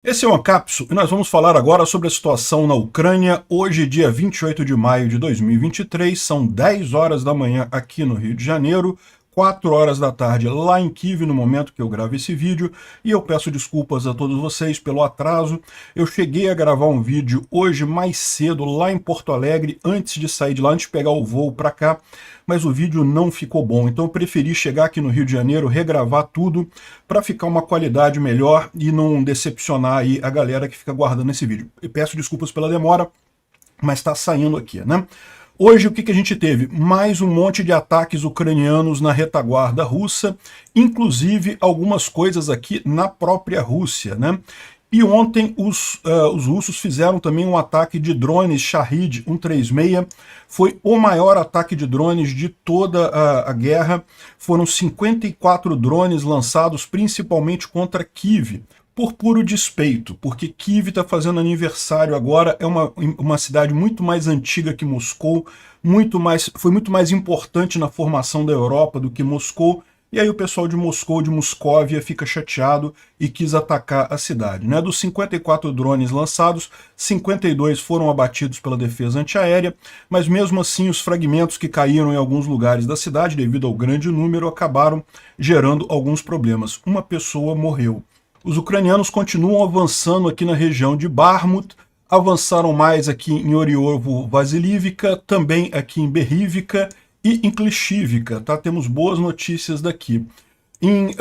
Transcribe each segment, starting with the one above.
Esse é o Ancapsu e nós vamos falar agora sobre a situação na Ucrânia. Hoje, dia 28 de maio de 2023, são 10 horas da manhã aqui no Rio de Janeiro, 4 horas da tarde lá em Kiev, no momento que eu gravo esse vídeo, e eu peço desculpas a todos vocês pelo atraso. Eu cheguei a gravar um vídeo hoje mais cedo lá em Porto Alegre, antes de sair de lá, antes de pegar o voo para cá, mas o vídeo não ficou bom, então eu preferi chegar aqui no Rio de Janeiro, regravar tudo, para ficar uma qualidade melhor e não decepcionar aí a galera que fica guardando esse vídeo. Eu peço desculpas pela demora, mas está saindo aqui, né? Hoje o que a gente teve? Mais um monte de ataques ucranianos na retaguarda russa, inclusive algumas coisas aqui na própria Rússia, né? E ontem os russos fizeram também um ataque de drones Shahed 136, foi o maior ataque de drones de toda a guerra, foram 54 drones lançados principalmente contra Kiev, por puro despeito, porque Kiev está fazendo aniversário agora, é uma cidade muito mais antiga que Moscou, foi muito mais importante na formação da Europa do que Moscou, e aí o pessoal de Moscou, de Moscóvia, fica chateado e quis atacar a cidade, né? Dos 54 drones lançados, 52 foram abatidos pela defesa antiaérea, mas mesmo assim os fragmentos que caíram em alguns lugares da cidade, devido ao grande número, acabaram gerando alguns problemas. Uma pessoa morreu. Os ucranianos continuam avançando aqui na região de Bakhmut, avançaram mais aqui em Oriovo-Vasilivka, também aqui em Berivka, e em Klishivka, tá? Temos boas notícias daqui. Em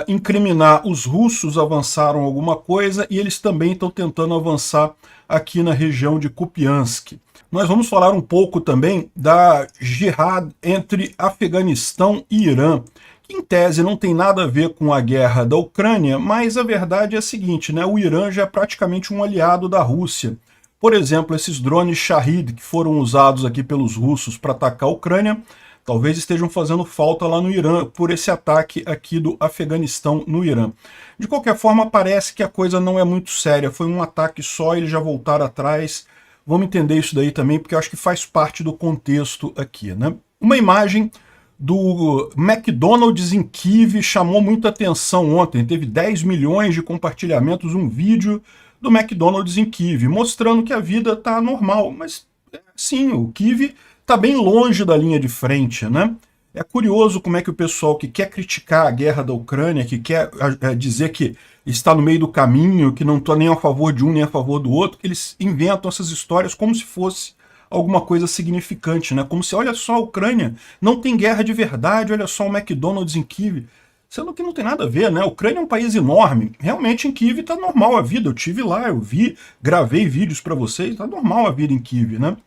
incriminar os russos avançaram alguma coisa e eles também estão tentando avançar aqui na região de Kupiansk. Nós vamos falar um pouco também da jihad entre Afeganistão e Irã, que em tese não tem nada a ver com a guerra da Ucrânia, mas a verdade é a seguinte, né? O Irã já é praticamente um aliado da Rússia. Por exemplo, esses drones Shahed que foram usados aqui pelos russos para atacar a Ucrânia, talvez estejam fazendo falta lá no Irã por esse ataque aqui do Afeganistão no Irã. De qualquer forma, parece que a coisa não é muito séria, foi um ataque só, eles já voltaram atrás. Vamos entender isso daí também, porque eu acho que faz parte do contexto aqui, né? Uma imagem do McDonald's em Kiev chamou muita atenção ontem, teve 10 milhões de compartilhamentos, um vídeo do McDonald's em Kiev, mostrando que a vida está normal, mas sim, o Kiev está bem longe da linha de frente, né? É curioso como é que o pessoal que quer criticar a guerra da Ucrânia, que quer dizer que está no meio do caminho, que não está nem a favor de um nem a favor do outro, eles inventam essas histórias como se fosse alguma coisa significante, né? Como se, olha só, a Ucrânia não tem guerra de verdade, olha só o McDonald's em Kiev. Sendo que não tem nada a ver, né? A Ucrânia é um país enorme. Realmente em Kiev tá normal a vida. Eu tive lá, eu vi, gravei vídeos para vocês, tá normal a vida em Kiev, né?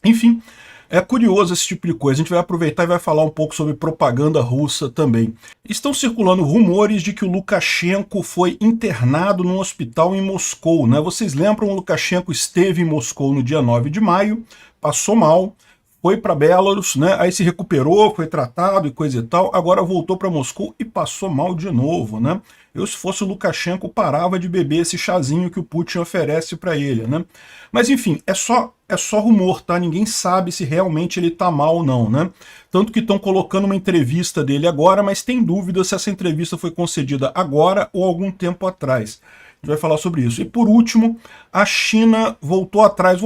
Enfim, é curioso esse tipo de coisa. A gente vai aproveitar e vai falar um pouco sobre propaganda russa também. Estão circulando rumores de que o Lukashenko foi internado num hospital em Moscou, né? Vocês lembram, o Lukashenko esteve em Moscou no dia 9 de maio, passou mal, foi para Belarus, né? Aí se recuperou, foi tratado e coisa e tal, agora voltou para Moscou e passou mal de novo, né? Eu, se fosse o Lukashenko, parava de beber esse chazinho que o Putin oferece para ele, né? Mas enfim, é só rumor, tá? Ninguém sabe se realmente ele tá mal ou não, né? Tanto que estão colocando uma entrevista dele agora, mas tem dúvida se essa entrevista foi concedida agora ou algum tempo atrás. A gente vai falar sobre isso. E por último, a China voltou atrás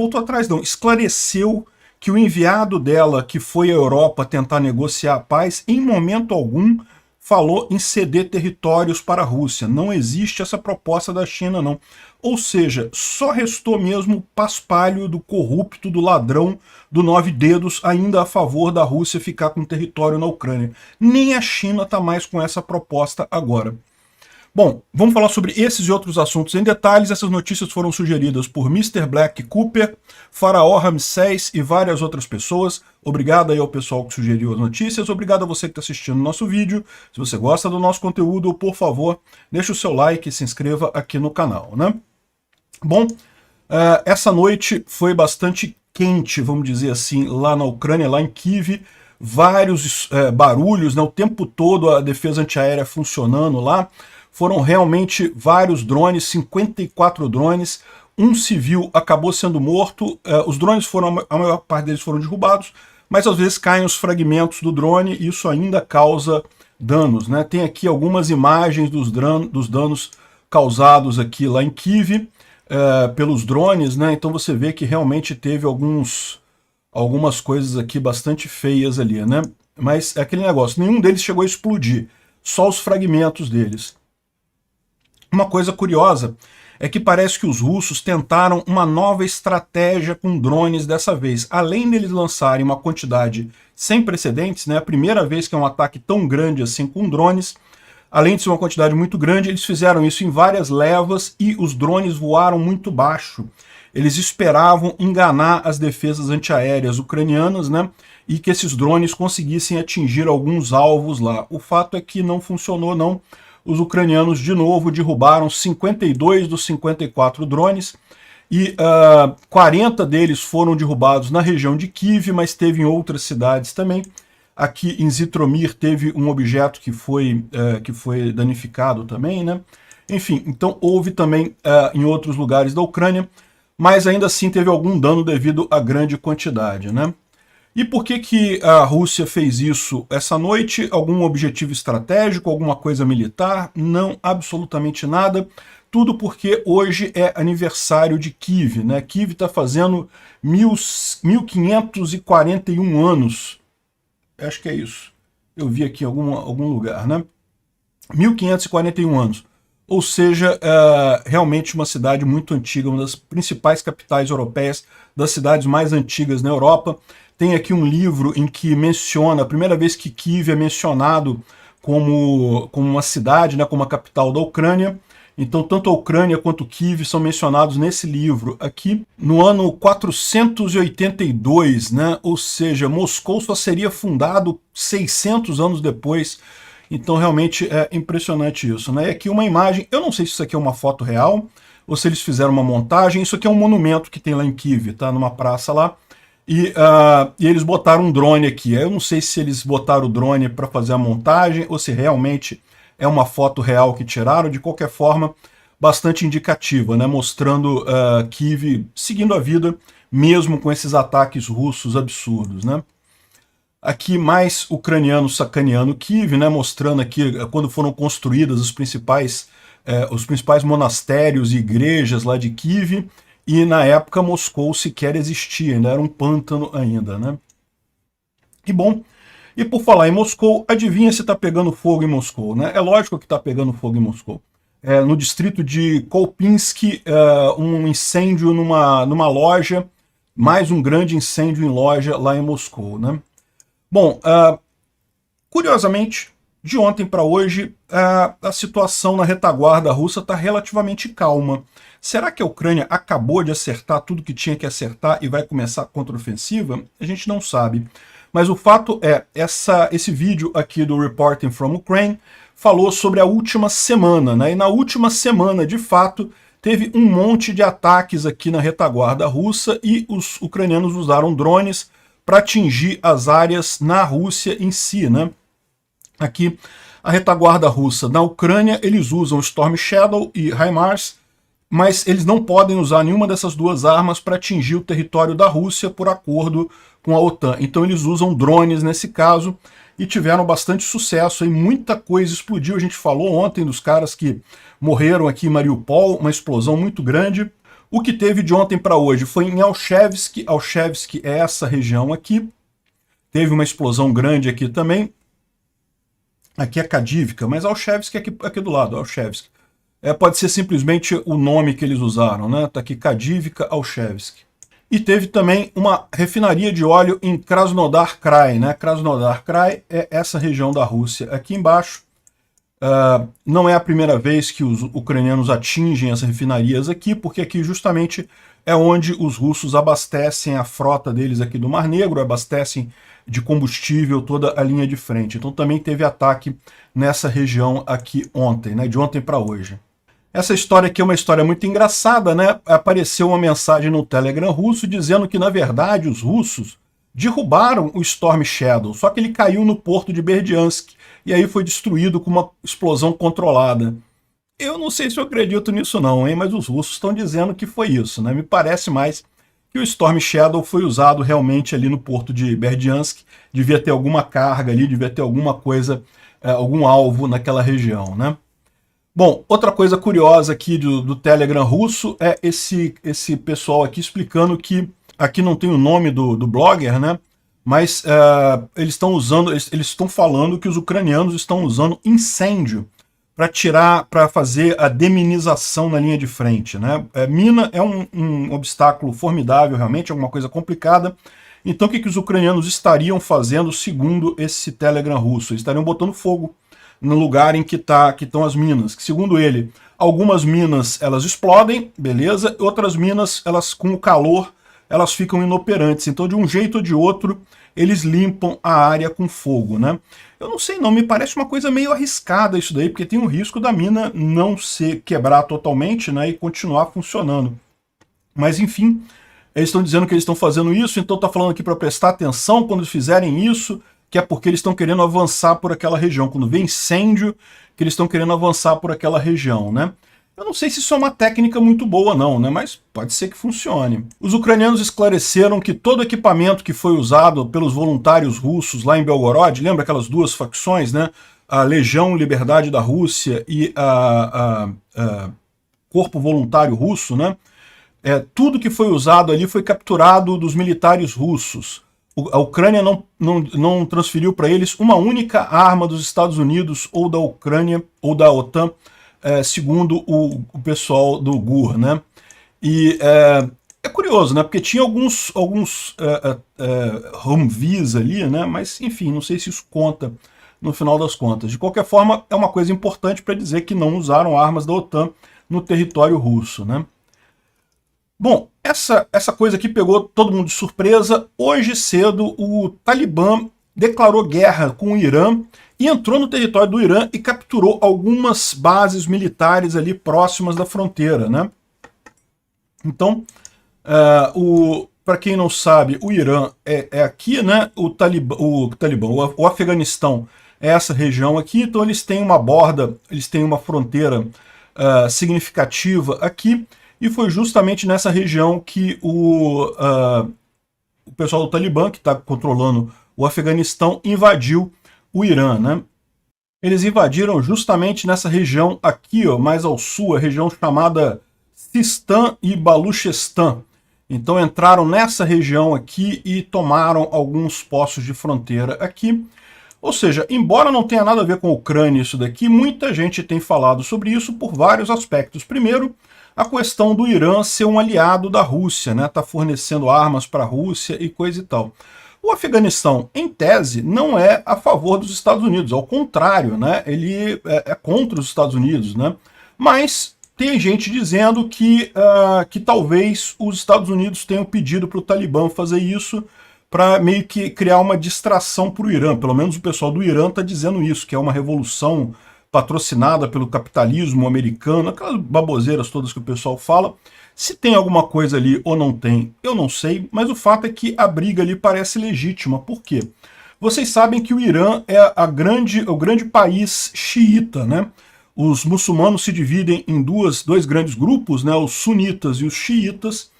não, esclareceu que o enviado dela, que foi à Europa tentar negociar a paz, em momento algum falou em ceder territórios para a Rússia. Não existe essa proposta da China, não. Ou seja, só restou mesmo o paspalho do corrupto, do ladrão, do nove dedos, ainda a favor da Rússia ficar com território na Ucrânia. Nem a China está mais com essa proposta agora. Bom, vamos falar sobre esses e outros assuntos em detalhes. Essas notícias foram sugeridas por Mr. Black Cooper, Faraó Ramsés e várias outras pessoas. Obrigado aí ao pessoal que sugeriu as notícias. Obrigado a você que está assistindo o nosso vídeo. Se você gosta do nosso conteúdo, por favor, deixe o seu like e se inscreva aqui no canal, né? Bom, essa noite foi bastante quente, vamos dizer assim, lá na Ucrânia, lá em Kiev. Vários barulhos, né? O tempo todo a defesa antiaérea funcionando lá. Foram realmente vários drones, 54 drones, um civil acabou sendo morto, os drones a maior parte deles foram derrubados, mas às vezes caem os fragmentos do drone e isso ainda causa danos, né? Tem aqui algumas imagens dos danos causados aqui lá em Kyiv pelos drones, né? Então você vê que realmente teve algumas coisas aqui bastante feias ali, né? Mas é aquele negócio, nenhum deles chegou a explodir, só os fragmentos deles. Uma coisa curiosa é que parece que os russos tentaram uma nova estratégia com drones dessa vez. Além deles lançarem uma quantidade sem precedentes, né, a primeira vez que é um ataque tão grande assim com drones, além de ser uma quantidade muito grande, eles fizeram isso em várias levas e os drones voaram muito baixo. Eles esperavam enganar as defesas antiaéreas ucranianas, né, e que esses drones conseguissem atingir alguns alvos lá. O fato é que não funcionou, não. Os ucranianos, de novo, derrubaram 52 dos 54 drones e 40 deles foram derrubados na região de Kyiv, mas teve em outras cidades também. Aqui em Zitomir teve um objeto que foi danificado também, né? Enfim, então houve também em outros lugares da Ucrânia, mas ainda assim teve algum dano devido à grande quantidade, né? E por que a Rússia fez isso essa noite? Algum objetivo estratégico, alguma coisa militar? Não, absolutamente nada. Tudo porque hoje é aniversário de Kyiv, né? Kyiv está fazendo 1541 anos. Acho que é isso. Eu vi aqui em algum lugar, né? 1541 anos. Ou seja, realmente uma cidade muito antiga, uma das principais capitais europeias, das cidades mais antigas na Europa. Tem aqui um livro em que menciona, a primeira vez que Kyiv é mencionado como uma cidade, né, como a capital da Ucrânia. Então, tanto a Ucrânia quanto Kyiv são mencionados nesse livro aqui. No ano 482, né, ou seja, Moscou só seria fundado 600 anos depois. Então, realmente é impressionante isso, né? E aqui uma imagem, eu não sei se isso aqui é uma foto real, ou se eles fizeram uma montagem. Isso aqui é um monumento que tem lá em Kyiv, tá? Numa praça lá. E eles botaram um drone aqui. Eu não sei se eles botaram o drone para fazer a montagem ou se realmente é uma foto real que tiraram. De qualquer forma, bastante indicativa, né? Mostrando Kyiv seguindo a vida, mesmo com esses ataques russos absurdos, né? Aqui mais ucraniano sacaneando Kyiv, né? Mostrando aqui quando foram construídas os principais monastérios e igrejas lá de Kyiv. E na época Moscou sequer existia, ainda era um pântano ainda, né? E bom, e por falar em Moscou, adivinha se está pegando fogo em Moscou, né? É lógico que está pegando fogo em Moscou. No distrito de Kolpinsky, um incêndio numa loja, mais um grande incêndio em loja lá em Moscou, né? Bom, curiosamente, de ontem para hoje, a situação na retaguarda russa está relativamente calma. Será que a Ucrânia acabou de acertar tudo que tinha que acertar e vai começar a contraofensiva? A gente não sabe. Mas o fato é, esse vídeo aqui do Reporting from Ukraine falou sobre a última semana, né? E na última semana, de fato, teve um monte de ataques aqui na retaguarda russa e os ucranianos usaram drones para atingir as áreas na Rússia em si, né? Aqui, a retaguarda russa na Ucrânia, eles usam Storm Shadow e HIMARS, mas eles não podem usar nenhuma dessas duas armas para atingir o território da Rússia por acordo com a OTAN. Então eles usam drones nesse caso e tiveram bastante sucesso. E muita coisa explodiu. A gente falou ontem dos caras que morreram aqui em Mariupol, uma explosão muito grande. O que teve de ontem para hoje foi em Alchevsk. Alchevsk é essa região aqui. Teve uma explosão grande aqui também. Aqui é Kadivka, mas Alchevsk é aqui do lado, Alchevsk. Pode ser simplesmente o nome que eles usaram, né? Tá aqui Kadivka, Alchevsk. E teve também uma refinaria de óleo em Krasnodar Krai, né? Krasnodar Krai é essa região da Rússia aqui embaixo. Não é a primeira vez que os ucranianos atingem as refinarias aqui, porque aqui justamente é onde os russos abastecem a frota deles aqui do Mar Negro, abastecem de combustível toda a linha de frente. Então também teve ataque nessa região aqui ontem, né? De ontem para hoje. Essa história aqui é uma história muito engraçada, né? Apareceu uma mensagem no Telegram russo dizendo que, na verdade, os russos derrubaram o Storm Shadow, só que ele caiu no porto de Berdiansk e aí foi destruído com uma explosão controlada. Eu não sei se eu acredito nisso não, hein? Mas os russos estão dizendo que foi isso, né? Me parece mais que o Storm Shadow foi usado realmente ali no porto de Berdiansk, devia ter alguma carga ali, devia ter alguma coisa, algum alvo naquela região, né? Bom, outra coisa curiosa aqui do Telegram russo é esse pessoal aqui explicando que aqui não tem o nome do blogger, né? Mas eles estão usando, eles estão falando que os ucranianos estão usando incêndio para fazer a deminização na linha de frente, né? Mina é um obstáculo formidável, realmente, é uma coisa complicada. Então, o que os ucranianos estariam fazendo, segundo esse Telegram russo? Eles estariam botando fogo no lugar em que estão as minas. Que, segundo ele, algumas minas elas explodem, beleza? Outras minas, elas com o calor, elas ficam inoperantes. Então, de um jeito ou de outro, eles limpam a área com fogo, né? Eu não sei não, me parece uma coisa meio arriscada isso daí, porque tem o risco da mina não se quebrar totalmente, né, e continuar funcionando. Mas enfim, eles estão dizendo que eles estão fazendo isso, então está falando aqui para prestar atenção quando fizerem isso, que é porque eles estão querendo avançar por aquela região. Quando vê incêndio, que eles estão querendo avançar por aquela região, né? Eu não sei se isso é uma técnica muito boa não, né? Mas pode ser que funcione. Os ucranianos esclareceram que todo o equipamento que foi usado pelos voluntários russos lá em Belgorod, lembra aquelas duas facções, né? A Legião Liberdade da Rússia e a Corpo Voluntário Russo, né? Tudo que foi usado ali foi capturado dos militares russos. A Ucrânia não transferiu para eles uma única arma dos Estados Unidos ou da Ucrânia ou da OTAN, segundo o pessoal do GUR, né? E é curioso, né? Porque tinha alguns Humvees ali, né? Mas, enfim, não sei se isso conta no final das contas. De qualquer forma, é uma coisa importante para dizer que não usaram armas da OTAN no território russo, né? Bom, essa coisa aqui pegou todo mundo de surpresa. Hoje cedo, o Talibã declarou guerra com o Irã e entrou no território do Irã e capturou algumas bases militares ali próximas da fronteira, né? Então, para quem não sabe, o Irã é aqui, né? O Afeganistão é essa região aqui, então eles têm uma borda, eles têm uma fronteira significativa aqui, e foi justamente nessa região que o pessoal do Talibã, que está controlando o Afeganistão, invadiu o Irã, né? Eles invadiram justamente nessa região aqui, ó, mais ao sul, a região chamada Sistan e Baluchestan. Então entraram nessa região aqui e tomaram alguns postos de fronteira aqui. Ou seja, embora não tenha nada a ver com a Ucrânia isso daqui, muita gente tem falado sobre isso por vários aspectos. Primeiro, a questão do Irã ser um aliado da Rússia, né? Tá fornecendo armas para a Rússia e coisa e tal. O Afeganistão, em tese, não é a favor dos Estados Unidos, ao contrário, né? Ele é contra os Estados Unidos, né? Mas tem gente dizendo que talvez os Estados Unidos tenham pedido para o Talibã fazer isso para meio que criar uma distração para o Irã. Pelo menos o pessoal do Irã está dizendo isso, que é uma revolução patrocinada pelo capitalismo americano, aquelas baboseiras todas que o pessoal fala. Se tem alguma coisa ali ou não tem, eu não sei, mas o fato é que a briga ali parece legítima. Por quê? Vocês sabem que o Irã é o grande país xiita, né? Os muçulmanos se dividem em dois grandes grupos, né? Os sunitas e os xiitas,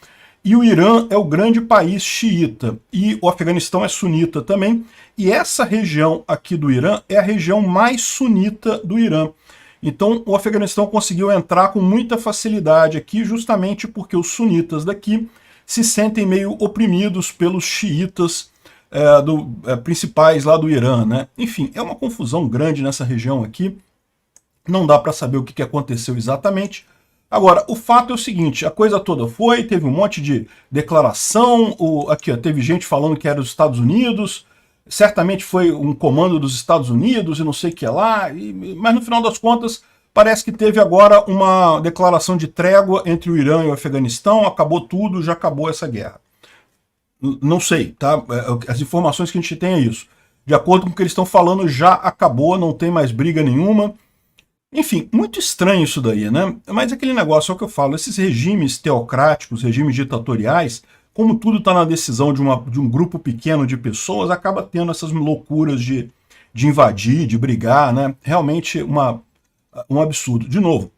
e o Irã é o grande país xiita, e o Afeganistão é sunita também, e essa região aqui do Irã é a região mais sunita do Irã. Então o Afeganistão conseguiu entrar com muita facilidade aqui, justamente porque os sunitas daqui se sentem meio oprimidos pelos xiitas principais lá do Irã, né? Enfim, é uma confusão grande nessa região aqui, não dá para saber o que aconteceu exatamente. Agora, o fato é o seguinte, a coisa toda teve um monte de declaração, aqui ó, teve gente falando que era dos Estados Unidos, certamente foi um comando dos Estados Unidos e não sei o que lá, mas no final das contas parece que teve agora uma declaração de trégua entre o Irã e o Afeganistão, acabou tudo, já acabou essa guerra. Não sei, tá? As informações que a gente tem é isso. De acordo com o que eles estão falando, já acabou, não tem mais briga nenhuma. Enfim, muito estranho isso daí, né? Mas aquele negócio é o que eu falo, esses regimes teocráticos, regimes ditatoriais, como tudo está na decisão de um grupo pequeno de pessoas, acaba tendo essas loucuras de invadir, de brigar, né? Realmente um absurdo. De novo,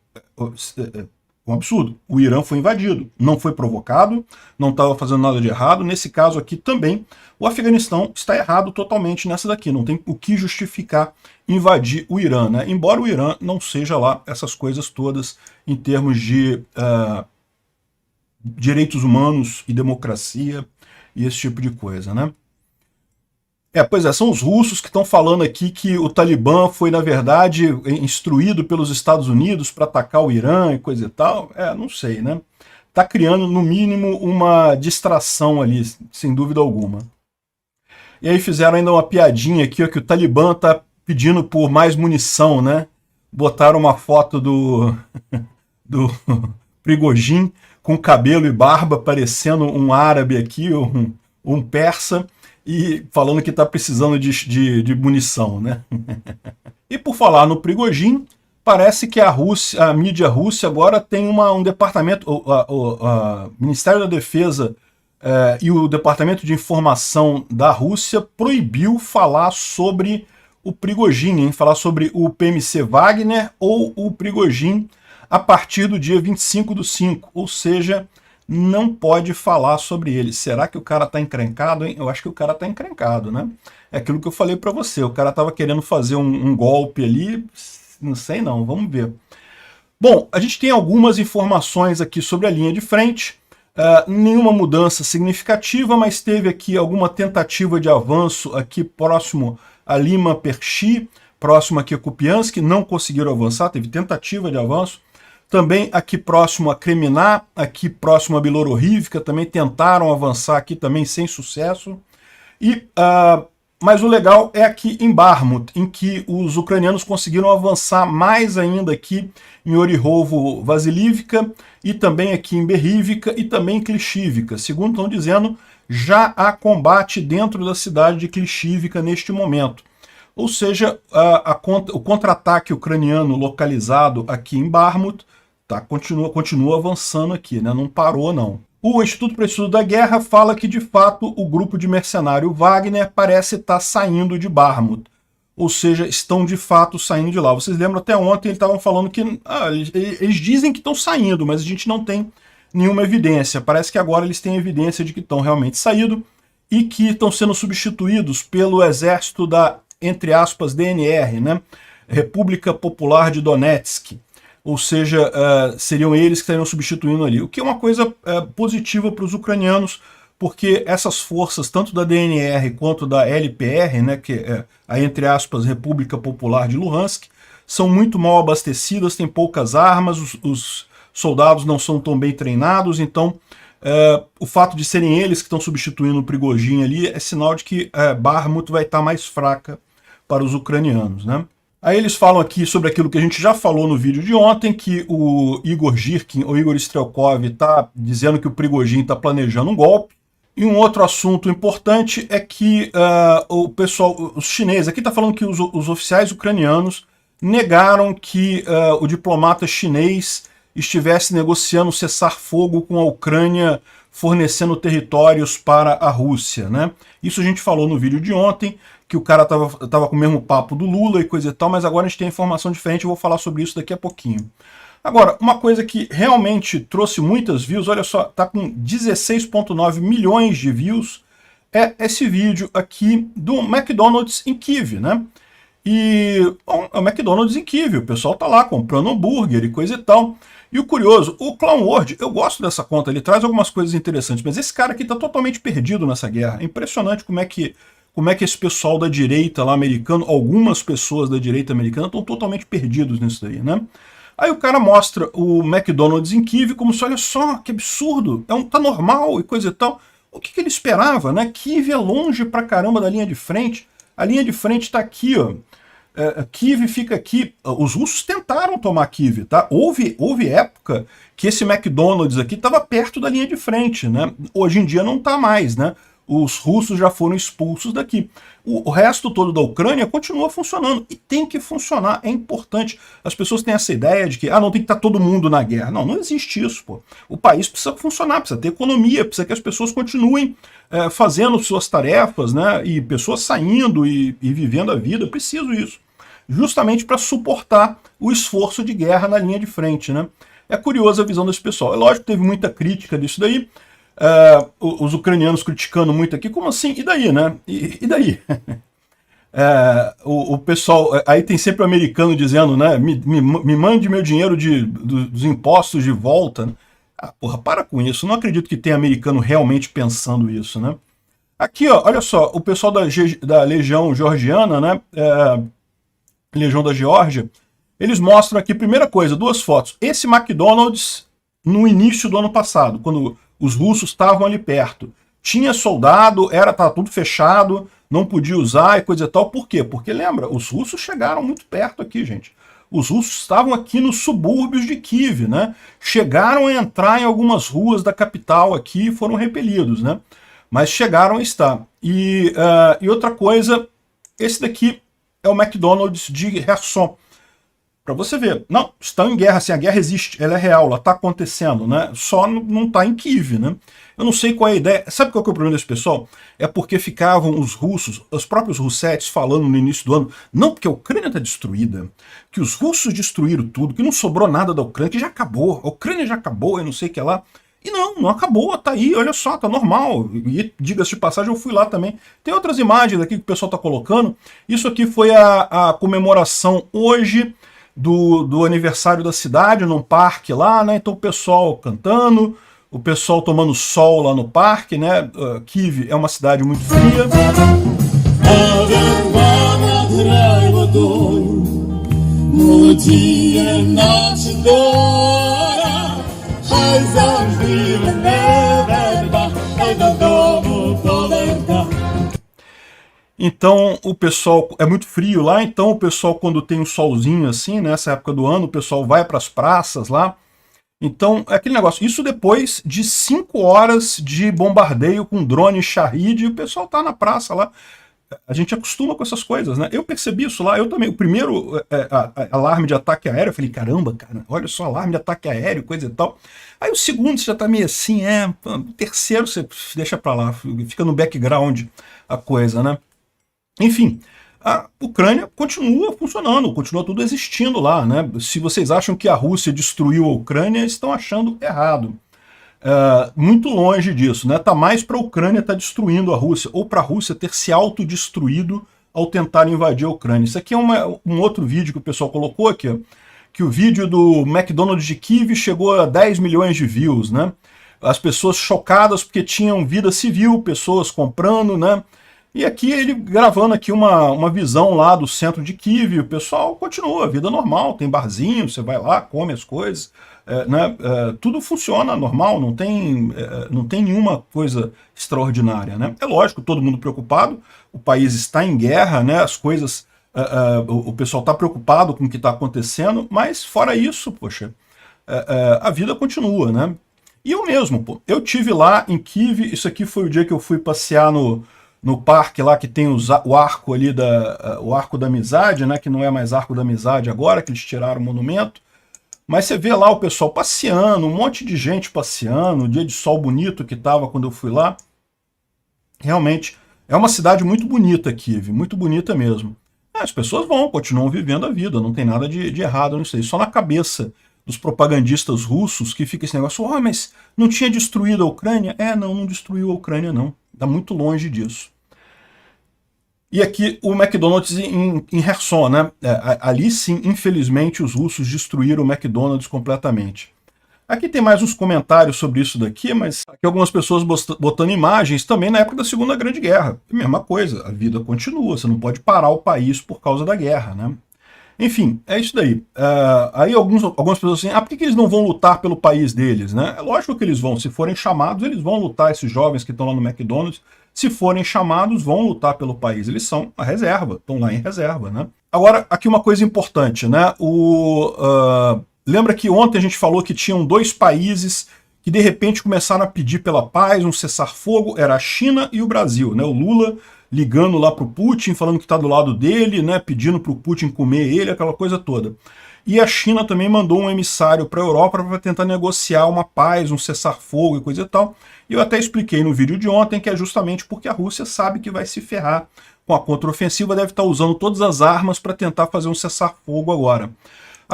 um absurdo. O Irã foi invadido, não foi provocado, não estava fazendo nada de errado. Nesse caso aqui também, o Afeganistão está errado totalmente nessa daqui. Não tem o que justificar invadir o Irã, né? Embora o Irã não seja lá essas coisas todas em termos de direitos humanos e democracia e esse tipo de coisa, né? Pois é, são os russos que estão falando aqui que o Talibã foi, na verdade, instruído pelos Estados Unidos para atacar o Irã e coisa e tal. Não sei, né? Tá criando, no mínimo, uma distração ali, sem dúvida alguma. E aí fizeram ainda uma piadinha aqui, ó, que o Talibã tá pedindo por mais munição, né? Botaram uma foto do Prigojin com cabelo e barba, parecendo um árabe aqui, um persa, e falando que está precisando de munição, né? E por falar no Prigojin, parece que a mídia russa agora tem um departamento, o Ministério da Defesa e o Departamento de Informação da Rússia proibiu falar sobre o Prigojin, hein? Falar sobre o PMC Wagner ou o Prigojin a partir do dia 25/5, ou seja, não pode falar sobre ele. Será que o cara tá encrencado, hein? Eu acho que o cara tá encrencado, né? É aquilo que eu falei para você, o cara tava querendo fazer um golpe ali, não sei não, vamos ver. Bom, a gente tem algumas informações aqui sobre a linha de frente, nenhuma mudança significativa, mas teve aqui alguma tentativa de avanço aqui próximo a Lima Perchi, próximo aqui a Kupiansk, não conseguiram avançar, teve tentativa de avanço. Também aqui próximo a Kreminá, aqui próximo a Bilororivka, também tentaram avançar aqui também sem sucesso. Mas o legal é aqui em Bakhmut, em que os ucranianos conseguiram avançar mais ainda aqui em Orihovo-Vasilivka e também aqui em Berivka e também em Klishivka. Segundo estão dizendo, já há combate dentro da cidade de Klishivka neste momento. Ou seja, o contra-ataque ucraniano localizado aqui em Bakhmut continua avançando aqui, né? Não parou, não. O Instituto para o Estudo da Guerra fala que, de fato, o grupo de mercenário Wagner parece estar saindo de Bakhmut. Ou seja, estão, de fato, saindo de lá. Vocês lembram, até ontem eles estavam falando que eles dizem que estão saindo, mas a gente não tem nenhuma evidência. Parece que agora eles têm evidência de que estão realmente saindo e que estão sendo substituídos pelo exército da, entre aspas, DNR, né? República Popular de Donetsk. Ou seja, seriam eles que estariam substituindo ali. O que é uma coisa positiva para os ucranianos, porque essas forças, tanto da DNR quanto da LPR, né, que é a, entre aspas, República Popular de Luhansk, são muito mal abastecidas, têm poucas armas, os soldados não são tão bem treinados, então o fato de serem eles que estão substituindo o Prigojin ali é sinal de que Bakhmut vai estar mais fraca para os ucranianos, né? Aí eles falam aqui sobre aquilo que a gente já falou no vídeo de ontem, que o Igor Girkin, ou Igor Strelkov, está dizendo que o Prigojin está planejando um golpe. E um outro assunto importante é que o pessoal, os chineses, aqui está falando que os oficiais ucranianos negaram que o diplomata chinês estivesse negociando cessar-fogo com a Ucrânia, fornecendo territórios para a Rússia, né? Isso a gente falou no vídeo de ontem, que o cara tava com o mesmo papo do Lula e coisa e tal, mas agora a gente tem informação diferente, eu vou falar sobre isso daqui a pouquinho. Agora, uma coisa que realmente trouxe muitas views, olha só, tá com 16,9 milhões de views, é esse vídeo aqui do McDonald's em Kyiv, né? E é o McDonald's em Kyiv, o pessoal tá lá comprando hambúrguer e coisa e tal. E o curioso, o Clown World, eu gosto dessa conta, ele traz algumas coisas interessantes, mas esse cara aqui tá totalmente perdido nessa guerra. É impressionante como é que esse pessoal da direita lá americano, algumas pessoas da direita americana estão totalmente perdidos nisso daí, né? Aí o cara mostra o McDonald's em Kyiv como se, olha só, que absurdo, tá normal e coisa e tal. O que ele esperava, né? Kyiv é longe pra caramba da linha de frente. A linha de frente tá aqui, ó. Kyiv fica aqui. Os russos tentaram tomar Kyiv, tá? Houve época que esse McDonald's aqui estava perto da linha de frente, né? Hoje em dia não tá mais, né? Os russos já foram expulsos daqui. O resto todo da Ucrânia continua funcionando. E tem que funcionar, é importante. As pessoas têm essa ideia de que não tem que estar todo mundo na guerra. Não, não existe isso, pô. O país precisa funcionar, precisa ter economia, precisa que as pessoas continuem fazendo suas tarefas, né? E pessoas saindo e vivendo a vida. Preciso isso. Justamente para suportar o esforço de guerra na linha de frente, né? É curiosa a visão desse pessoal. É lógico que teve muita crítica disso daí, os ucranianos criticando muito aqui, como assim? E daí, né? E daí? O pessoal, aí tem sempre o americano dizendo, né, me mande meu dinheiro dos impostos de volta. Ah, porra, para com isso, não acredito que tenha americano realmente pensando isso, né? Aqui, ó, olha só, o pessoal da Legião Georgiana, né, Legião da Geórgia, eles mostram aqui, primeira coisa, duas fotos. Esse McDonald's no início do ano passado, quando os russos estavam ali perto. Tinha soldado, tá tudo fechado, não podia usar e coisa e tal. Por quê? Porque, lembra, os russos chegaram muito perto aqui, gente. Os russos estavam aqui nos subúrbios de Kiev, né? Chegaram a entrar em algumas ruas da capital aqui e foram repelidos, né? Mas chegaram a estar. E outra coisa, esse daqui é o McDonald's de Kherson. Para você ver, não, estão em guerra, assim, a guerra existe, ela é real, ela está acontecendo, né? Só não está em Kiev, né? Eu não sei qual é a ideia. Sabe qual que é o problema desse pessoal? É porque ficavam os russos, os próprios russetes, falando no início do ano, não, porque a Ucrânia está destruída, que os russos destruíram tudo, que não sobrou nada da Ucrânia, que já acabou, a Ucrânia já acabou, eu não sei o que lá. E não acabou, tá aí, olha só, tá normal. E diga-se de passagem, eu fui lá também. Tem outras imagens aqui que o pessoal tá colocando. Isso aqui foi a comemoração hoje do aniversário da cidade, num parque lá, né? Então o pessoal cantando, o pessoal tomando sol lá no parque, né? Kiev é uma cidade muito fria. Então o pessoal, é muito frio lá, então o pessoal quando tem um solzinho assim, nessa época do ano, o pessoal vai para as praças lá. Então é aquele negócio, isso depois de 5 horas de bombardeio com drone Shahid, e o pessoal tá na praça lá. A gente acostuma com essas coisas, né? Eu percebi isso lá, eu também. O primeiro alarme de ataque aéreo, eu falei, caramba, cara, olha só, alarme de ataque aéreo, coisa e tal. Aí o segundo você já tá meio assim, o terceiro você deixa pra lá, fica no background a coisa, né? Enfim, a Ucrânia continua funcionando, continua tudo existindo lá, né? Se vocês acham que a Rússia destruiu a Ucrânia, estão achando errado. Muito longe disso, né? Tá mais para a Ucrânia estar destruindo a Rússia, ou para a Rússia ter se autodestruído ao tentar invadir a Ucrânia. Isso aqui é um outro vídeo que o pessoal colocou aqui, ó, que o vídeo do McDonald's de Kiev chegou a 10 milhões de views, né? As pessoas chocadas porque tinham vida civil, pessoas comprando, né? E aqui ele gravando aqui uma visão lá do centro de Kiev, o pessoal continua, vida normal, tem barzinho, você vai lá, come as coisas, né? Tudo funciona normal, não tem nenhuma coisa extraordinária, né? É lógico, todo mundo preocupado, o país está em guerra, né? As coisas, o pessoal está preocupado com o que está acontecendo, mas fora isso, poxa, a vida continua, né? E eu mesmo, pô, eu tive lá em Kiev, isso aqui foi o dia que eu fui passear no parque lá que tem o arco ali, o Arco da Amizade, né, que não é mais Arco da Amizade agora, que eles tiraram o monumento. Mas você vê lá o pessoal passeando, um monte de gente passeando, o dia de sol bonito que estava quando eu fui lá. Realmente, é uma cidade muito bonita, Kiev, muito bonita mesmo. As pessoas continuam vivendo a vida, não tem nada de errado nisso aí. Só na cabeça dos propagandistas russos que fica esse negócio, mas não tinha destruído a Ucrânia? Não destruiu a Ucrânia não, está muito longe disso. E aqui o McDonald's em Kherson, né? Ali sim, infelizmente, os russos destruíram o McDonald's completamente. Aqui tem mais uns comentários sobre isso daqui, mas aqui algumas pessoas botando imagens também na época da Segunda Grande Guerra. Mesma coisa, a vida continua, você não pode parar o país por causa da guerra, né? Enfim, é isso daí. Aí algumas pessoas assim, por que eles não vão lutar pelo país deles, né? É lógico que eles vão, se forem chamados, eles vão lutar, esses jovens que estão lá no McDonald's, se forem chamados, vão lutar pelo país. Eles são a reserva, estão lá em reserva, né? Agora, aqui uma coisa importante, né? Lembra que ontem a gente falou que tinham 2 países que de repente começaram a pedir pela paz, um cessar-fogo, era a China e o Brasil, né? O Lula ligando lá para o Putin, falando que está do lado dele, né? Pedindo para o Putin comer ele, aquela coisa toda. E a China também mandou um emissário para a Europa para tentar negociar uma paz, um cessar-fogo e coisa e tal. E eu até expliquei no vídeo de ontem que é justamente porque a Rússia sabe que vai se ferrar com a contraofensiva, deve estar usando todas as armas para tentar fazer um cessar-fogo agora.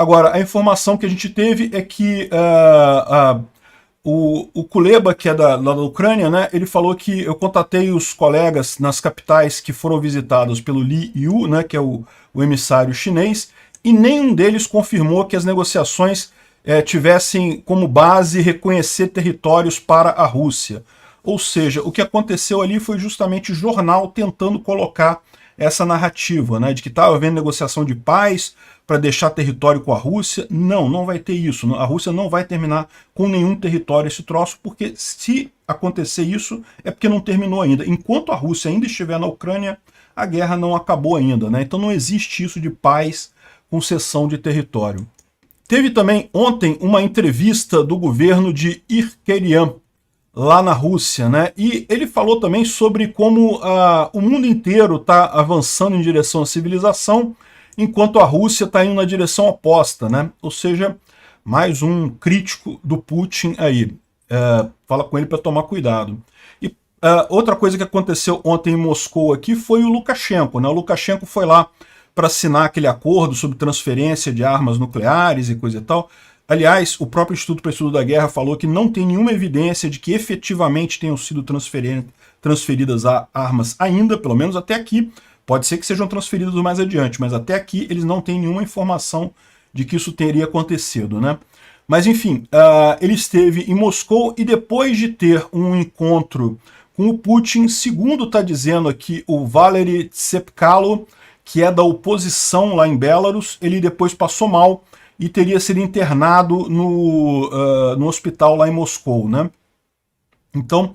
Agora, a informação que a gente teve é que o Kuleba, que é lá da Ucrânia, né, ele falou que eu contatei os colegas nas capitais que foram visitadas pelo Li Yu, né, que é o emissário chinês, e nenhum deles confirmou que as negociações tivessem como base reconhecer territórios para a Rússia. Ou seja, o que aconteceu ali foi justamente o jornal tentando colocar essa narrativa, né, de que estava havendo negociação de paz para deixar território com a Rússia. Não, não vai ter isso. A Rússia não vai terminar com nenhum território esse troço, porque se acontecer isso, é porque não terminou ainda. Enquanto a Rússia ainda estiver na Ucrânia, a guerra não acabou ainda, né? Então não existe isso de paz com cessão de território. Teve também ontem uma entrevista do governo de Irkerian, lá na Rússia, né? E ele falou também sobre como o mundo inteiro está avançando em direção à civilização, enquanto a Rússia está indo na direção oposta, né? Ou seja, mais um crítico do Putin aí. Fala com ele para tomar cuidado. E outra coisa que aconteceu ontem em Moscou aqui foi o Lukashenko, né? O Lukashenko foi lá para assinar aquele acordo sobre transferência de armas nucleares e coisa e tal. Aliás, o próprio Instituto para o Estudo da Guerra falou que não tem nenhuma evidência de que efetivamente tenham sido transferidas armas ainda, pelo menos até aqui. Pode ser que sejam transferidas mais adiante, mas até aqui eles não têm nenhuma informação de que isso teria acontecido, né? Mas enfim, ele esteve em Moscou e depois de ter um encontro com o Putin, segundo está dizendo aqui o Valery Tsepkalo, que é da oposição lá em Belarus, ele depois passou mal e teria sido internado no hospital lá em Moscou, né? Então,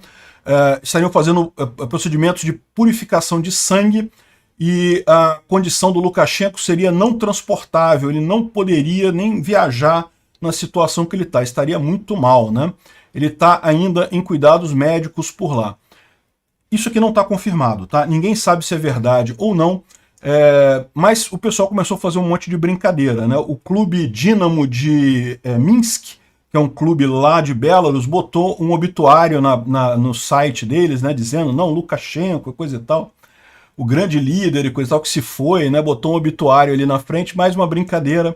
estariam fazendo procedimentos de purificação de sangue e a condição do Lukashenko seria não transportável, ele não poderia nem viajar na situação que ele está, estaria muito mal, né? Ele está ainda em cuidados médicos por lá. Isso aqui não está confirmado, tá? Ninguém sabe se é verdade ou não, mas o pessoal começou a fazer um monte de brincadeira, né? O clube Dinamo de Minsk, que é um clube lá de Belarus, botou um obituário no site deles, né? Dizendo, não, Lukashenko, coisa e tal. O grande líder e coisa e tal que se foi, né? Botou um obituário ali na frente, mais uma brincadeira.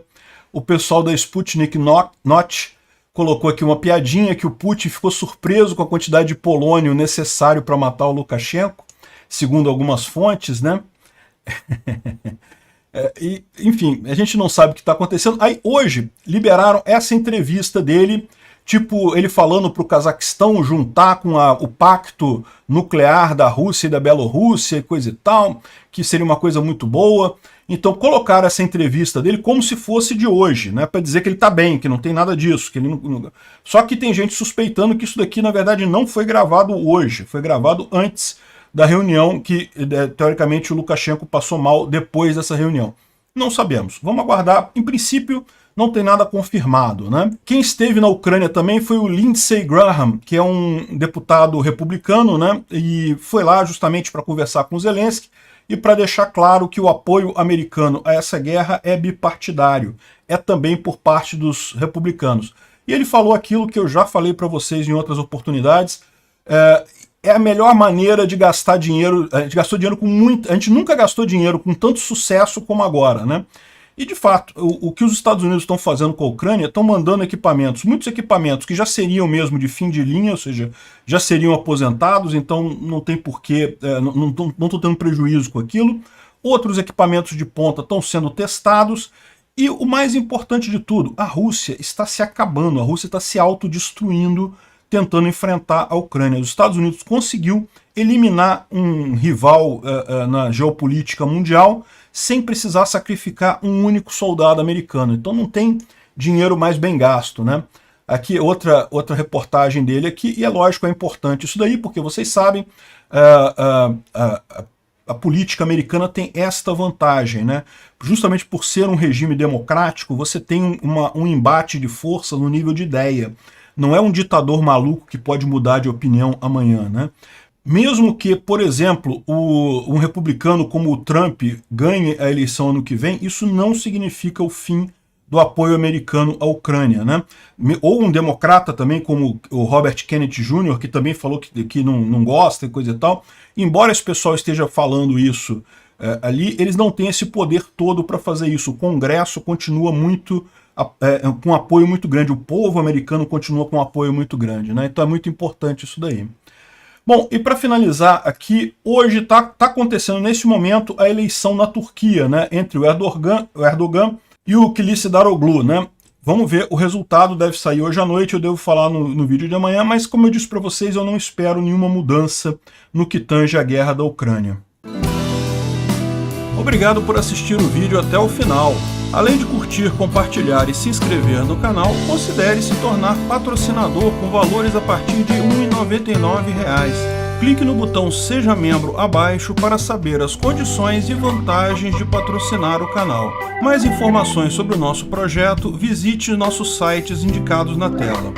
O pessoal da Sputnik Not colocou aqui uma piadinha que o Putin ficou surpreso com a quantidade de polônio necessário para matar o Lukashenko, segundo algumas fontes, né? Enfim, a gente não sabe o que está acontecendo. Aí hoje liberaram essa entrevista dele, tipo ele falando para o Cazaquistão juntar com o pacto nuclear da Rússia e da Bielorrússia e coisa e tal, que seria uma coisa muito boa. Então colocaram essa entrevista dele como se fosse de hoje, né, para dizer que ele está bem, que não tem nada disso. Que ele não... Só que tem gente suspeitando que isso daqui na verdade não foi gravado hoje, foi gravado antes da reunião que, teoricamente, o Lukashenko passou mal depois dessa reunião. Não sabemos. Vamos aguardar. Em princípio, não tem nada confirmado, né? Quem esteve na Ucrânia também foi o Lindsey Graham, que é um deputado republicano, né? E foi lá justamente para conversar com o Zelensky e para deixar claro que o apoio americano a essa guerra é bipartidário. É também por parte dos republicanos. E ele falou aquilo que eu já falei para vocês em outras oportunidades. É a melhor maneira de gastar dinheiro. A gente gastou dinheiro com muito. A gente nunca gastou dinheiro com tanto sucesso como agora, né? E de fato, o que os Estados Unidos estão fazendo com a Ucrânia, estão mandando equipamentos, muitos equipamentos que já seriam mesmo de fim de linha, ou seja, já seriam aposentados, então não tem porquê, não estou tendo prejuízo com aquilo. Outros equipamentos de ponta estão sendo testados. E o mais importante de tudo, a Rússia está se acabando, a Rússia está se autodestruindo, tentando enfrentar a Ucrânia. Os Estados Unidos conseguiu eliminar um rival na geopolítica mundial sem precisar sacrificar um único soldado americano. Então não tem dinheiro mais bem gasto, né? Aqui outra reportagem dele aqui, e é lógico, é importante isso daí, porque vocês sabem, a política americana tem esta vantagem, né? Justamente por ser um regime democrático, você tem um embate de força no nível de ideia. Não é um ditador maluco que pode mudar de opinião amanhã, né? Mesmo que, por exemplo, um republicano como o Trump ganhe a eleição ano que vem, isso não significa o fim do apoio americano à Ucrânia, né? Ou um democrata também, como o Robert Kennedy Jr., que também falou que não gosta e coisa e tal. Embora esse pessoal esteja falando isso ali, eles não têm esse poder todo para fazer isso. O Congresso continua muito com apoio muito grande, o povo americano continua com um apoio muito grande, né? Então é muito importante isso daí. Bom, e para finalizar aqui, hoje está acontecendo nesse momento a eleição na Turquia, né? Entre o Erdogan e o Kılıçdaroğlu, né? Vamos ver, o resultado deve sair hoje à noite, eu devo falar no vídeo de amanhã, mas como eu disse para vocês, eu não espero nenhuma mudança no que tange a guerra da Ucrânia. Obrigado por assistir o vídeo até o final. Além de curtir, compartilhar e se inscrever no canal, considere se tornar patrocinador com valores a partir de R$ 1,99. Clique no botão Seja Membro abaixo para saber as condições e vantagens de patrocinar o canal. Mais informações sobre o nosso projeto, visite nossos sites indicados na tela.